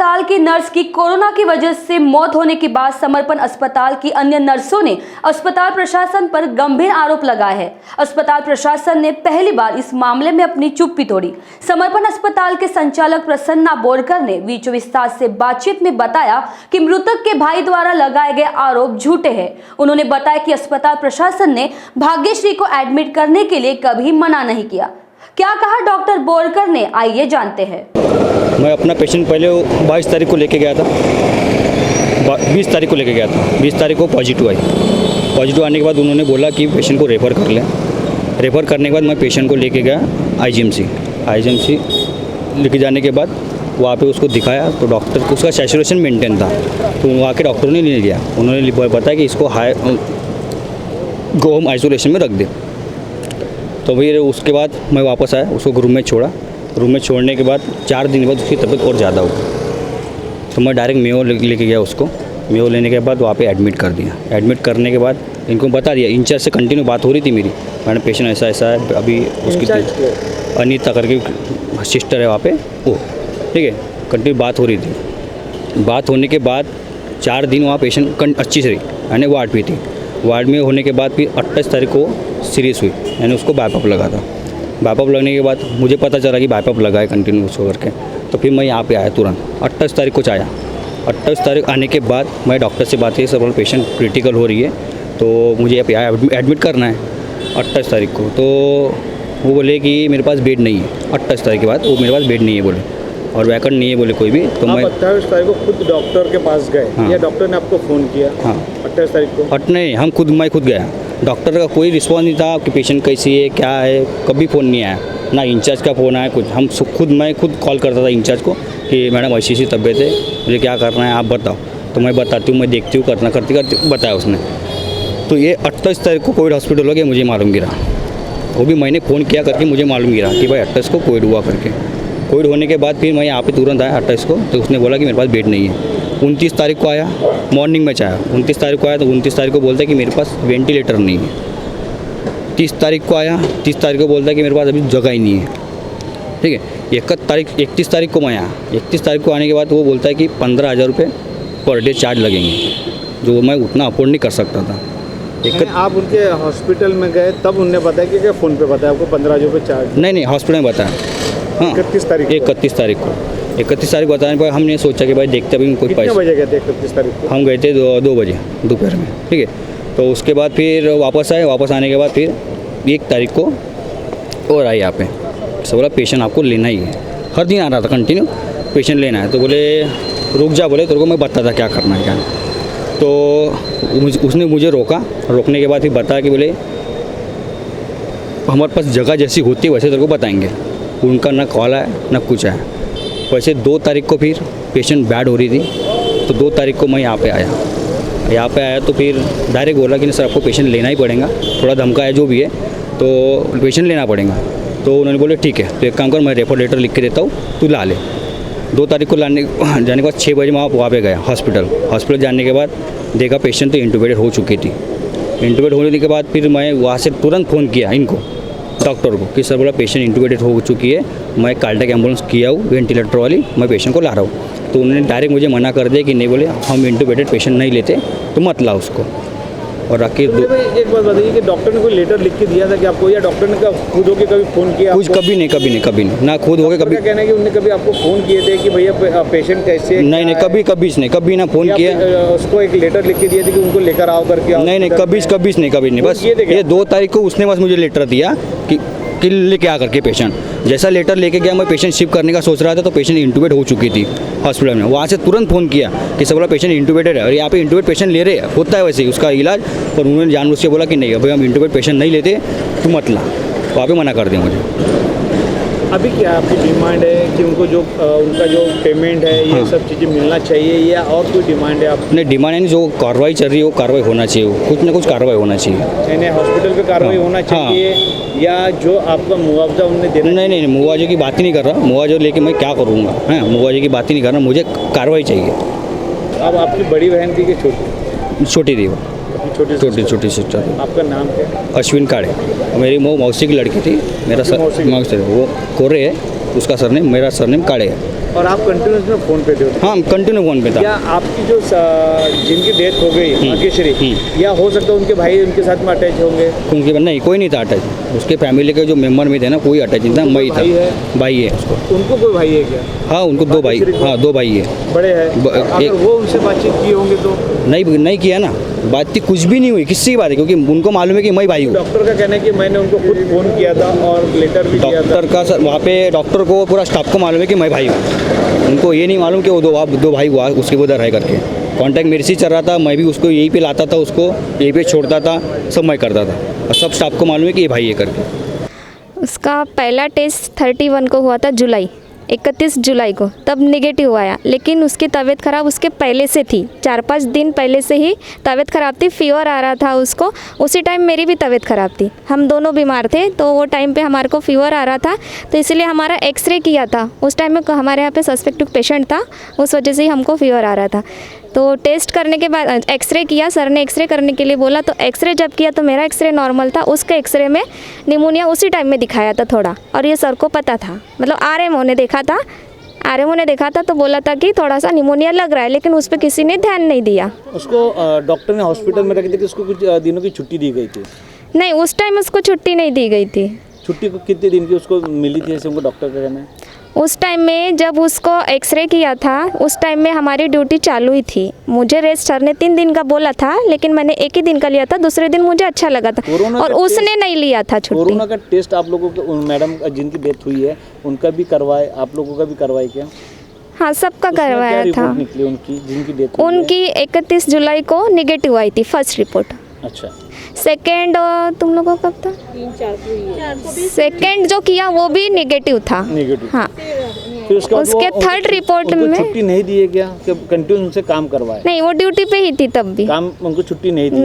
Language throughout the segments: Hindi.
अस्पताल की नर्स की कोरोना की वजह से मौत होने के बाद समर्पण अस्पताल की अन्य नर्सों ने अस्पताल प्रशासन पर गंभीर आरोप लगाए हैं। अस्पताल प्रशासन ने पहली बार इस मामले में अपनी चुप्पी तोड़ी। समर्पण अस्पताल के संचालक प्रसन्ना बोरकर ने वीडियो विस्तार से बातचीत में बताया कि मृतक के भाई द्वारा लगाए गए आरोप झूठे हैं। उन्होंने बताया कि अस्पताल प्रशासन ने भाग्यश्री को एडमिट करने के लिए कभी मना नहीं किया। क्या कहा डॉक्टर बोरकर ने, आइए जानते हैं। मैं अपना पेशेंट पहले 22 तारीख को लेके गया था, 20 तारीख को लेके गया था। 20 तारीख को पॉजिटिव आई। पॉजिटिव आने के बाद उन्होंने बोला कि पेशेंट को रेफ़र कर लें। रेफ़र करने के बाद मैं पेशेंट को लेके गया आईजीएमसी लेके जाने के बाद वहाँ पे उसको दिखाया तो डॉक्टर को उसका सैचुरेशन मेंटेन था, तो वहाँ के डॉक्टरों ने नहीं लिया। उन्होंने बताया कि इसको होम आइसोलेशन में रख दे। तो फिर उसके बाद मैं वापस आया, उसको रूम में छोड़ा। रूम में छोड़ने के बाद 4 दिन बाद उसकी तबीयत और ज़्यादा हो गई, तो मैं डायरेक्ट मेयो लेके गया उसको। मेयो लेने के बाद वहाँ पे एडमिट कर दिया। एडमिट करने के बाद इनको बता दिया, इंचार्ज से कंटिन्यू बात हो रही थी मेरी, मैंने पेशेंट ऐसा ऐसा है, अभी उसकी अनीता करके सिस्टर है वहाँ पे, वो ठीक है, कंटिन्यू बात हो रही थी। बात होने के बाद 4 दिन वहाँ पेशेंट अच्छी से रही, यानी वार्ड पे थी। वार्ड में होने के बाद फिर 28 तारीख को सीरियस हुई, यानी उसको बाइपअप लगा था। बाइपअप लगने के बाद मुझे पता चला कि बाइपअप लगा है कंटिन्यू उसको करके, तो फिर मैं यहाँ पे आया तुरंत। 28 तारीख को आया। 28 तारीख आने के बाद मैं डॉक्टर से बात की, सब पेशेंट क्रिटिकल हो रही है तो मुझे यहाँ पे आया एडमिट करना है 28 तारीख को। तो वो बोले कि मेरे पास बेड नहीं है। 28 तारीख के बाद वो मेरे पास बेड नहीं है बोले, और वैकेंट नहीं है बोले कोई भी। तो मैं 28 तारीख को खुद डॉक्टर के पास गए? हाँ। या डॉक्टर ने आपको फ़ोन किया? हाँ 28 तारीख को? नहीं, मैं खुद गया। डॉक्टर का कोई रिस्पॉन्स नहीं था कि पेशेंट कैसी है क्या है, कभी फ़ोन नहीं आया, ना इंचार्ज का फ़ोन आया कुछ। मैं खुद कॉल करता था इंचार्ज को कि मैडम ऐसी तबीयत है, मुझे क्या करना है आप बताओ। तो मैं बताती हूँ, मैं देखती हूँ, करते बताया उसने। तो ये 28 तारीख को कोविड हॉस्पिटल हो गया, मुझे मालूम गिरा। वो भी मैंने फ़ोन किया करके मुझे मालूम गिरा कि भाई 28 को कोविड हुआ करके। कोविड होने के बाद फिर मैं यहाँ पे तुरंत आया 28 को, तो उसने बोला कि मेरे पास बेड नहीं है। 29 तारीख को आया, मॉर्निंग में आया। 29 तारीख को आया तो 29 तारीख को बोलता है कि मेरे पास वेंटिलेटर नहीं है। 30 तारीख को आया, 30 तारीख को बोलता है कि मेरे पास अभी जगह ही नहीं है, ठीक है। 31 तारीख को मैं आया। 31 तारीख को आने के बाद वो बोलता है कि 15,000 रुपये पर डे चार्ज लगेंगे, जो मैं उतना अफोर्ड नहीं कर सकता था। आप उनके हॉस्पिटल में गए तब उनने बताया कि क्या फ़ोन पे बताया आपको 15,000 रुपये चार्ज? नहीं, हॉस्पिटल में बताया। हाँ 31 तारीख को 31 तारीख बताने पर हमने सोचा कि भाई देखते अभी कोई कितने बजे गए थे 31 तारीख को? हम गए थे 2 बजे दोपहर में, ठीक है। तो उसके बाद फिर वापस आए। वापस आने के बाद फिर 1 तारीख को और आए यहाँ पे। सब बोला पेशेंट आपको लेना ही है। हर दिन आ रहा था कंटिन्यू, पेशेंट लेना है। तो बोले रुक जा, बोले तेरे को मैं बताता था क्या करना है क्या। तो उसने मुझे रोकने के बाद फिर बताया कि बोले हमारे पास जगह जैसी होती है वैसे तेरे को बताएंगे। उनका ना कॉल आया ना कुछ आया। वैसे 2 तारीख को फिर पेशेंट बैड हो रही थी, तो 2 तारीख को मैं यहाँ पे आया। तो फिर डायरेक्ट बोला कि नहीं सर आपको पेशेंट लेना ही पड़ेगा, थोड़ा धमका है जो भी है, तो पेशेंट लेना पड़ेगा। तो उन्होंने बोले ठीक है, तो एक काम कर, मैं रेफर लेटर लिख के देता हूँ, तू ला ले। 2 तारीख को जाने के बाद 6 बजे मैं वहाँ पे गया हॉस्पिटल जाने के बाद देखा पेशेंट तो इंटूबेटेड हो चुकी थी। इंटूबेट होने के बाद फिर मैं वहाँ से तुरंत फ़ोन किया इनको, डॉक्टर को, कि सर बोला पेशेंट इंटूबेटेड हो चुकी है, मैं कार्डियक एम्बुलेंस किया हूँ वेंटिलेटर वाली, मैं पेशेंट को ला रहा हूँ। तो उन्होंने डायरेक्ट मुझे मना कर दिया कि नहीं, बोले हम इंटूबेटेड पेशेंट नहीं लेते, तो मत ला उसको। और आखिर एक बात बताइए कि डॉक्टर ने कोई लेटर लिख के दिया था कि आपको, या डॉक्टर ने खुद होकर कभी फ़ोन किया? कुछ कभी नहीं, ना खुद हो गए कभी। क्या कहना है कि उन्होंने कभी आपको फ़ोन किए थे कि भैया पेशेंट कैसे? नहीं, कभी ना फ़ोन किया। उसको एक लेटर लिख के दिए थे कि उनको लेकर आओ करके? नहीं, कभी नहीं। बस ये 2 तारीख को उसने बस मुझे लेटर दिया कि लेके आ करके पेशेंट। जैसा लेटर लेके गया, मैं पेशेंट शिफ्ट करने का सोच रहा था, तो पेशेंट इंटूबेट हो चुकी थी हॉस्पिटल में। वहाँ से तुरंत फ़ोन किया कि सब बोला पेशेंट इंटूबेटेड है, और यहाँ पे इंटूबेट पेशेंट ले रहे हैं, होता है वैसे ही उसका इलाज, पर उन्होंने जानबूझ के बोला कि नहीं अभी हम इंटूबेट पेशेंट नहीं लेते, तू मत ला। वहाँ पे मना कर दिया मुझे। अभी क्या आपकी डिमांड है कि उनको जो उनका जो पेमेंट है ये सब चीज़ें मिलना चाहिए, या और कोई डिमांड है आप? नहीं, डिमांड है, जो कार्रवाई चल रही है वो कार्रवाई होना चाहिए, कुछ ना कुछ कार्रवाई होना चाहिए। यानी हॉस्पिटल पे कार्रवाई होना चाहिए, या जो आपका मुआवजा उन्हें देना? नहीं, मुआवजे की बात ही नहीं कर रहा। मुआवजा लेके मैं क्या करूँगा? हाँ, मुआवजे की बात ही नहीं कर रहा, मुझे कार्रवाई चाहिए। अब आपकी बड़ी बहन थी कि छोटी थी वो? छोटी सिस्टर। आपका नाम क्या? अश्विन काड़े। मेरी मौसी की लड़की थी। मेरा मौसी वो कोरे है, उसका सरनेम, मेरा सरनेम काड़े है। और आप कंटिन्यूस में फ़ोन पे थे? हाँ, कंटिन्यू फ़ोन पे था। क्या आपकी जो जिनकी डेथ हो गई भाग्यश्री, या हो सकता है उनके भाई उनके साथ में अटैच होंगे? उनके नहीं, कोई नहीं था अटैच। उसके फैमिली के जो मेंबर में थे ना, कोई अटैच नहीं था। मैं ही था। भाई है? भाई है उसको। उनको कोई भाई है क्या? हाँ, उनको 2 भाई। हाँ, 2 भाई है। बड़े हैं? अगर वो उनसे बातचीत की होंगे तो? नहीं किया ना, बातचीत कुछ भी नहीं हुई, किससे की बात है, क्योंकि उनको मालूम है कि मैं भाई हूँ। डॉक्टर का कहना है कि मैंने उनको खुद फ़ोन किया था और लेटर भी किया था। डॉक्टर का सर, वहाँ पे डॉक्टर को पूरा स्टाफ को मालूम है कि मैं भाई हूँ। उनको ये नहीं मालूम कि वो 2 भाई हुआ उसके उधर है करके। कांटेक्ट मेरे से चल रहा था, मैं भी उसको यहीं पे लाता था, उसको यहीं पे छोड़ता था, सब मैं करता था, और सब स्टाफ को मालूम है कि ये भाई है करके। उसका पहला टेस्ट 31 को हुआ था, 31 जुलाई को, तब नेगेटिव आया। लेकिन उसकी तबीयत ख़राब उसके पहले से थी, 4-5 दिन पहले से ही तबीयत ख़राब थी, फीवर आ रहा था उसको। उसी टाइम मेरी भी तबीयत ख़राब थी, हम दोनों बीमार थे। तो वो टाइम पे हमारे को फीवर आ रहा था, तो इसलिए हमारा एक्सरे किया था। उस टाइम में हमारे यहाँ पे सस्पेक्टिव पेशेंट था, उस वजह से ही हमको फीवर आ रहा था। तो टेस्ट करने के बाद एक्सरे किया, सर ने एक्सरे करने के लिए बोला, तो एक्सरे जब किया तो मेरा एक्सरे नॉर्मल था, उसके एक्सरे में निमोनिया उसी टाइम में दिखाया था थोड़ा। और ये सर को पता था, मतलब आरएमओ ने देखा था, तो बोला था कि थोड़ा सा निमोनिया लग रहा है, लेकिन उस पर किसी ने ध्यान नहीं दिया। उसको डॉक्टर ने हॉस्पिटल में रख दिया कि उसको कुछ दिनों की छुट्टी दी गई थी? नहीं, उस टाइम उसको छुट्टी नहीं दी गई थी। छुट्टी को कितने दिन की उसको मिली थी, ऐसे उनको डॉक्टर का कहना है? उस टाइम में जब उसको एक्सरे किया था, उस टाइम में हमारी ड्यूटी चालू ही थी। मुझे रेस्ट सर ने 3 दिन का बोला था, लेकिन मैंने 1 ही दिन का लिया था। दूसरे दिन मुझे अच्छा लगा था, और उसने नहीं लिया था छुट्टी। कोरोना का टेस्ट आप लोगों को, मैडम जिनकी डेथ हुई है उनका भी करवाए, आप लोगों का भी करवाए क्या? हाँ, सबका करवाया था। निकली उनकी जिनकी डेथ हुई है? उनकी 31 जुलाई को नेगेटिव आई थी फर्स्ट रिपोर्ट। अच्छा, सेकेंड तुम लोगों को कब था? 2nd जो किया वो भी नेगेटिव था। नेगेटिव। हाँ, फिर उसके बाद उसके थर्ड रिपोर्ट में छुट्टी नहीं दी है क्या? कि कंटिन्यू उनसे काम करवाए? नहीं, वो ड्यूटी पे ही थी तब भी। काम, उनको छुट्टी नहीं दी?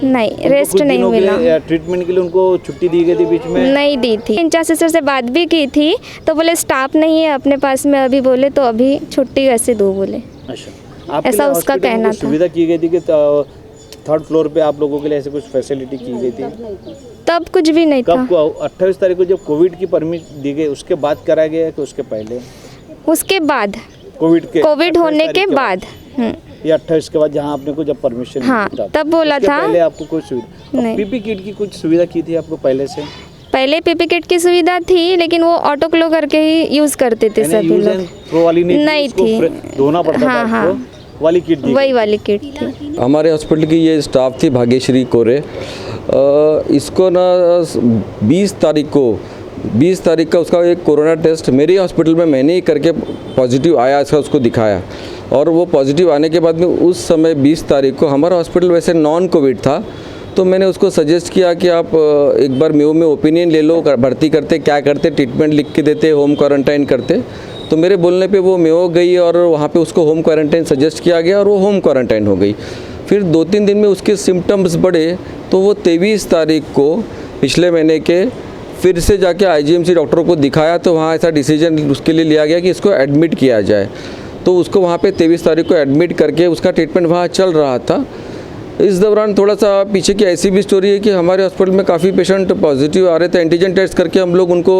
नहीं, रेस्ट नहीं मिला। ट्रीटमेंट के लिए उनको छुट्टी दी गई थी बीच में? नहीं दी थी। इंचार्ज सिस्टर से बात भी की थी, तो बोले स्टाफ नहीं है अपने पास में अभी, बोले तो अभी छुट्टी कैसे दो, बोले। अच्छा, आपके ऐसा लिए उसका हॉस्पिटल में कहना कुछ था। सुविधा की गई थी कि 3rd फ्लोर पे आप लोगों के लिए ऐसे कुछ फैसिलिटी की गई थी? तब कुछ भी नहीं था। कब को 28 तारीख को जब कोविड की परमिट दी गई, उसके बाद कराया गया कि उसके पहले? उसके बाद, कोविड होने के बाद। या 28 के बाद, जहाँ आपने को जब परमिशन हाँ, तब बोला उसके था। पहले आपको कोई सुविधा नहीं। पीपी किट की कुछ सुविधा की थी आपको पहले से? पहले पीपी किट की सुविधा थी, लेकिन वो ऑटो क्लो करके ही यूज़ करते थे सभी यूज एंड लोग। थ्रो वाली नहीं उसको थी। धोना पड़ता था हाँ, आपको, वाली किट दी? वही वाली किट थी। हमारे हॉस्पिटल की ये स्टाफ थी भाग्यश्री कोरे। इसको ना 20 तारीख का उसका एक कोरोना टेस्ट मेरे हॉस्पिटल में मैंने ही करके पॉजिटिव आया, इसका उसको दिखाया। और वो पॉजिटिव आने के बाद में उस समय 20 तारीख को हमारा हॉस्पिटल वैसे नॉन कोविड था, तो मैंने उसको सजेस्ट किया कि आप एक बार मेयो में ओपिनियन ले लो, भर्ती करते क्या करते, ट्रीटमेंट लिख के देते, होम क्वारंटाइन करते। तो मेरे बोलने पे वो मेयो गई और वहाँ पे उसको होम क्वारंटाइन सजेस्ट किया गया और वो होम क्वारंटाइन हो गई। फिर 2-3 दिन में उसके सिम्टम्स बढ़े, तो वो 23 तारीख को पिछले महीने के फिर से जाके IGMC डॉक्टर को दिखाया, तो वहाँ ऐसा डिसीजन उसके लिए लिया गया कि इसको एडमिट किया जाए। तो उसको वहाँ पे 23 तारीख को एडमिट करके उसका ट्रीटमेंट वहाँ चल रहा था। इस दौरान थोड़ा सा पीछे की ऐसी भी स्टोरी है कि हमारे हॉस्पिटल में काफ़ी पेशेंट पॉजिटिव आ रहे थे। एंटीजन टेस्ट करके हम लोग उनको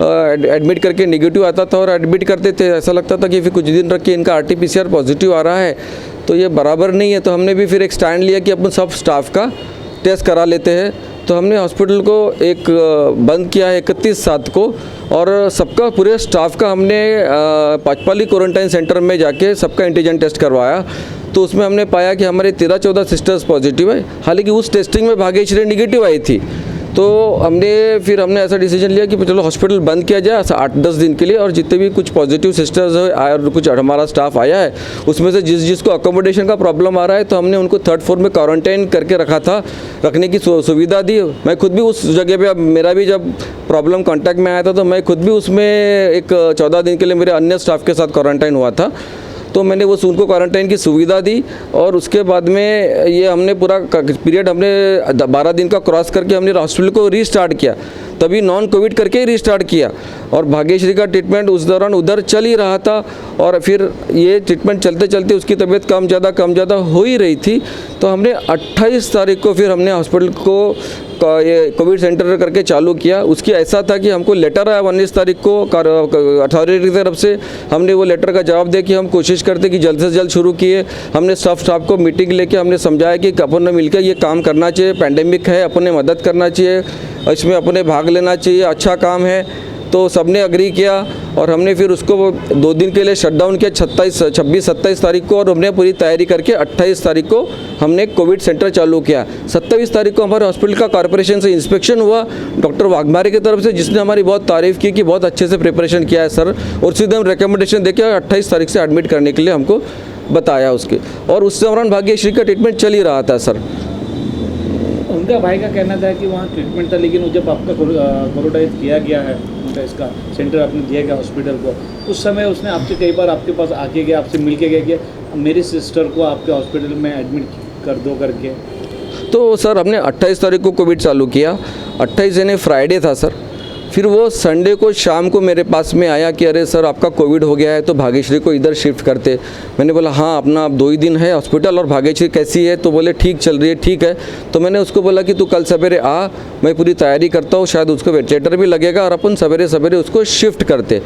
एडमिट करके नेगेटिव आता था और एडमिट करते थे। ऐसा लगता था कि फिर कुछ दिन रख के इनका RT-PCR पॉजिटिव आ रहा है, तो ये बराबर नहीं है। तो हमने भी फिर एक स्टैंड लिया कि अपन सब स्टाफ का टेस्ट करा लेते हैं। तो हमने हॉस्पिटल को एक बंद किया है 31/7 को, और सबका पूरे स्टाफ का हमने पाचपाली क्वारंटाइन सेंटर में जाके सबका एंटीजन टेस्ट करवाया। तो उसमें हमने पाया कि हमारे 13-14 सिस्टर्स पॉजिटिव है। हालांकि उस टेस्टिंग में भाग्यश्री नेगेटिव आई थी। तो हमने ऐसा डिसीजन लिया कि चलो हॉस्पिटल बंद किया जाए 8-10 दिन के लिए, और जितने भी कुछ पॉजिटिव सिस्टर्स है और कुछ हमारा स्टाफ आया है, उसमें से जिसको अकोमोडेशन का प्रॉब्लम आ रहा है, तो हमने उनको 3rd फ्लोर में क्वारंटाइन करके रखा था, रखने की सुविधा दी। मैं खुद भी उस जगह पे, अब मेरा भी जब प्रॉब्लम कॉन्टैक्ट में आया था, तो मैं खुद भी उसमें एक 14 दिन के लिए मेरे अन्य स्टाफ के साथ क्वारंटाइन हुआ था। तो मैंने उनको क्वारंटाइन की सुविधा दी, और उसके बाद में ये हमने पूरा पीरियड हमने 12 दिन का क्रॉस करके हमने हॉस्पिटल को रीस्टार्ट किया। तभी नॉन कोविड करके ही रिस्टार्ट किया। और भाग्यश्री का ट्रीटमेंट उस दौरान उधर चल ही रहा था और फिर ये ट्रीटमेंट चलते चलते उसकी तबीयत कम ज़्यादा हो ही रही थी। तो हमने 28 तारीख को फिर हमने हॉस्पिटल को ये कोविड सेंटर करके चालू किया। उसकी ऐसा था कि हमको लेटर आया 19 तारीख को अथॉरिटी की तरफ से। हमने वो लेटर का जवाब दे कि हम कोशिश करते कि जल्द से जल्द शुरू किए। हमने स्टाफ को मीटिंग लेके हमने समझाया कि अपन ने मिलकर ये काम करना चाहिए, पैंडेमिक है, अपन ने मदद करना चाहिए, इसमें अपने भाग लेना चाहिए, अच्छा काम है। तो सबने अग्री किया और हमने फिर उसको 2 दिन के लिए शटडाउन किया 26-27 तारीख को, और हमने पूरी तैयारी करके 28 तारीख को हमने कोविड सेंटर चालू किया। 27 तारीख को हमारे हॉस्पिटल का कॉर्पोरेशन से इंस्पेक्शन हुआ डॉक्टर वाघमारे की तरफ से, जिसने हमारी बहुत तारीफ़ की कि बहुत अच्छे से प्रिपरेशन किया है सर, और सीधे हम रिकमेंडेशन देके 28 तारीख से एडमिट करने के लिए हमको बताया उसके। और उस दौरान भाग्यश्री का ट्रीटमेंट चल ही रहा था सर। उनका भाई का कहना था कि वहाँ ट्रीटमेंट था, लेकिन जब आपका कोरोनाइज किया गया है, उनका इसका सेंटर आपने दिया गया हॉस्पिटल को, उस समय उसने आपसे कई बार आपके पास आके गया, आपसे मिल के गया कि मेरी सिस्टर को आपके हॉस्पिटल में एडमिट कर दो करके। तो सर हमने 28 तारीख को कोविड चालू किया, 28 यानी फ्राइडे था सर। फिर वो संडे को शाम को मेरे पास में आया कि अरे सर आपका कोविड हो गया है तो भाग्यश्री को इधर शिफ्ट करते। मैंने बोला हाँ अपना अब 2 ही दिन है हॉस्पिटल, और भाग्यश्री कैसी है? तो बोले ठीक चल रही है, ठीक है। तो मैंने उसको बोला कि तू कल सवेरे आ, मैं पूरी तैयारी करता हूँ, शायद उसको वेंटिलेटर भी लगेगा, और अपन सवेरे सवेरे उसको शिफ्ट करते।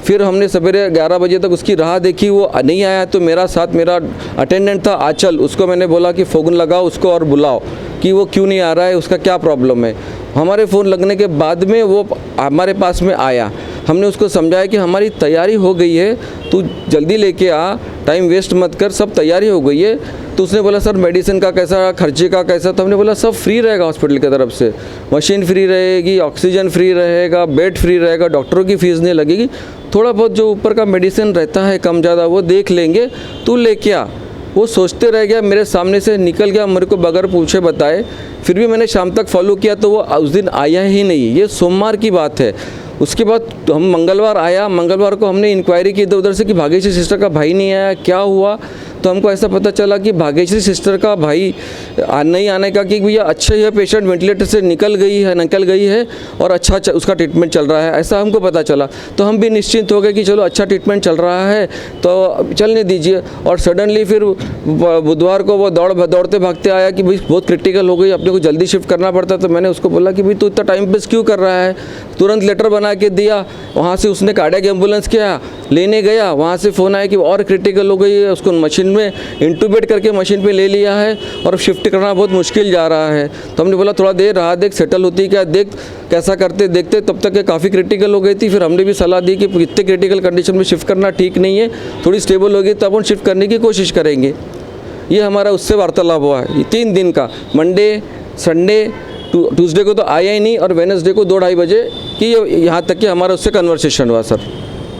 फिर हमने सवेरे 11 बजे तक उसकी राह देखी, वो नहीं आया। तो मेरा अटेंडेंट था आंचल, उसको मैंने बोला कि फ़ोन लगाओ उसको और बुलाओ कि वो क्यों नहीं आ रहा है, उसका क्या प्रॉब्लम है। हमारे फ़ोन लगने के बाद में वो हमारे पास में आया। हमने उसको समझाया कि हमारी तैयारी हो गई है, तू जल्दी लेके आ, टाइम वेस्ट मत कर, सब तैयारी हो गई है। तो उसने बोला सर मेडिसिन का कैसा, खर्चे का कैसा? तो हमने बोला सब फ्री रहेगा हॉस्पिटल की तरफ से, मशीन फ्री रहेगी, ऑक्सीजन फ्री रहेगा, बेड फ्री रहेगा, डॉक्टरों की फ़ीस नहीं लगेगी, थोड़ा बहुत जो ऊपर का मेडिसिन रहता है कम ज़्यादा वो देख लेंगे, तू लेके आ। वो सोचते रह गया, मेरे सामने से निकल गया, मेरे को बगैर पूछे बताए। फिर भी मैंने शाम तक फॉलो किया तो वो उस दिन आया ही नहीं। ये सोमवार की बात है। उसके बाद हम मंगलवार आया, मंगलवार को हमने इंक्वायरी की इधर उधर से कि भाग्यश्री सिस्टर का भाई नहीं आया, क्या हुआ? तो हमको ऐसा पता चला कि भाग्यश्री सिस्टर का भाई नहीं आने का कि भैया अच्छा यह पेशेंट वेंटिलेटर से निकल गई है और अच्छा उसका ट्रीटमेंट चल रहा है, ऐसा हमको पता चला। तो हम भी निश्चिंत हो गए कि चलो अच्छा ट्रीटमेंट चल रहा है तो चलने दीजिए। और सडनली फिर बुधवार को वो दौड़ते भागते आया कि भाई बहुत क्रिटिकल हो गई, अपने को जल्दी शिफ्ट करना पड़ता। तो मैंने उसको बोला कि भाई तू इतना टाइम वेस्ट क्यों कर रहा है? तुरंत लेटर बना के दिया। वहाँ से उसने कार्डियक एम्बुलेंस किया, लेने गया, वहाँ से फ़ोन आया कि और क्रिटिकल हो गई है, उसको मशीन में इंटूबेट करके मशीन पे ले लिया है और शिफ्ट करना बहुत मुश्किल जा रहा है। तो हमने बोला थोड़ा देर राह देख, सेटल होती क्या, देख कैसा करते। देखते तब तक ये काफ़ी क्रिटिकल हो गई थी। फिर हमने भी सलाह दी कि इतने क्रिटिकल कंडीशन में शिफ्ट करना ठीक नहीं है, थोड़ी स्टेबल होगी तब हम शिफ्ट करने की कोशिश करेंगे। ये हमारा उससे वार्तालाप हुआ है 3 दिन का, मंडे, संडे, ट्यूसडे को तो आया ही नहीं, और वेडनेसडे को 2-2:30 बजे कि यहाँ तक कि हमारा उससे कन्वर्सेशन हुआ सर।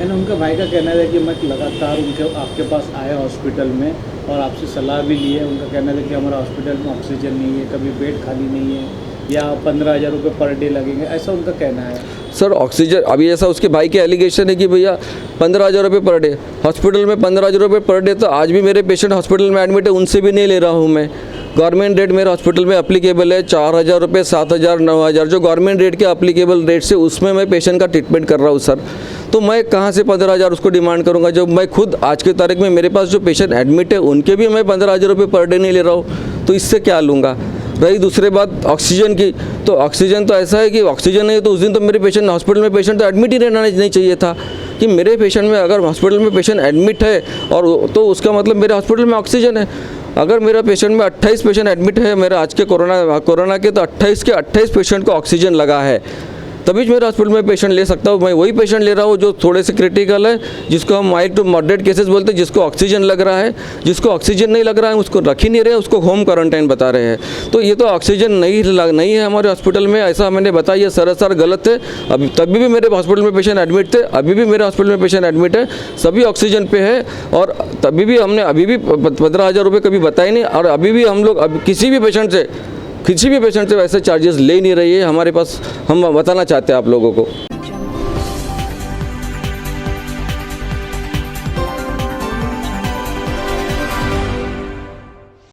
उनका भाई का कहना है कि मैं लगातार आपके पास आया हॉस्पिटल में और आपसे सलाह भी ली है। उनका कहना है कि हमारा हॉस्पिटल में ऑक्सीजन नहीं है, कभी बेड खाली नहीं है, या 15,000 रुपये पर डे लगेंगे, ऐसा उनका कहना है। सर ऑक्सीजन अभी ऐसा उसके भाई के एलिगेशन है कि भैया 15,000 रुपये पर डे, हॉस्पिटल में 15,000 रुपये पर डे। तो आज भी मेरे पेशेंट हॉस्पिटल में एडमिट है, उनसे भी नहीं ले रहा हूँ मैं। गवर्नमेंट रेट मेरे हॉस्पिटल में अप्लीकेबल है 4,000 रुपये, 7,000, 9,000, जो गवर्नमेंट रेट के अप्लीकेबल रेट से उसमें मैं पेशेंट का ट्रीटमेंट कर रहा हूँ सर। तो मैं कहाँ से 15,000 उसको डिमांड करूँगा जब मैं खुद आज की तारीख में मेरे पास जो पेशेंट एडमिट है उनके भी मैं 15,000 रुपये पर डे नहीं ले रहा हूँ, तो इससे क्या लूँगा। रही दूसरी बात ऑक्सीजन की, तो ऑक्सीजन तो ऐसा है कि ऑक्सीजन नहीं है तो उस दिन तो मेरे पेशेंट हॉस्पिटल में पेशेंट तो एडमिट ही रहना नहीं चाहिए था। कि मेरे पेशेंट में अगर हॉस्पिटल में पेशेंट एडमिट है और तो उसका मतलब मेरे हॉस्पिटल में ऑक्सीजन है। अगर मेरा पेशेंट में 28 पेशेंट एडमिट है मेरा आज के कोरोना के, तो 28 के 28 पेशेंट को ऑक्सीजन लगा है, तभी मेरे हॉस्पिटल में पेशेंट ले सकता हूँ। मैं वही पेशेंट ले रहा हूँ जो थोड़े से क्रिटिकल है, जिसको हम माइल्ड टू मॉडरेट केसेस बोलते हैं, जिसको ऑक्सीजन लग रहा है। जिसको ऑक्सीजन नहीं लग रहा है उसको रख ही नहीं रहे, उसको होम क्वारंटाइन बता रहे हैं। तो ये तो ऑक्सीजन नहीं है हमारे हॉस्पिटल में, ऐसा मैंने बताया, ये सरासर गलत है। अभी तभी भी मेरे हॉस्पिटल में पेशेंट एडमिट थे, अभी भी मेरे हॉस्पिटल में पेशेंट एडमिट है, सभी ऑक्सीजन पे है। और तभी भी हमने अभी भी 15,000 रुपये कभी बताए नहीं, और अभी भी हम लोग किसी भी पेशेंट से वैसे चार्जेस ले नहीं रही है हमारे पास, हम बताना चाहते हैं आप लोगों को।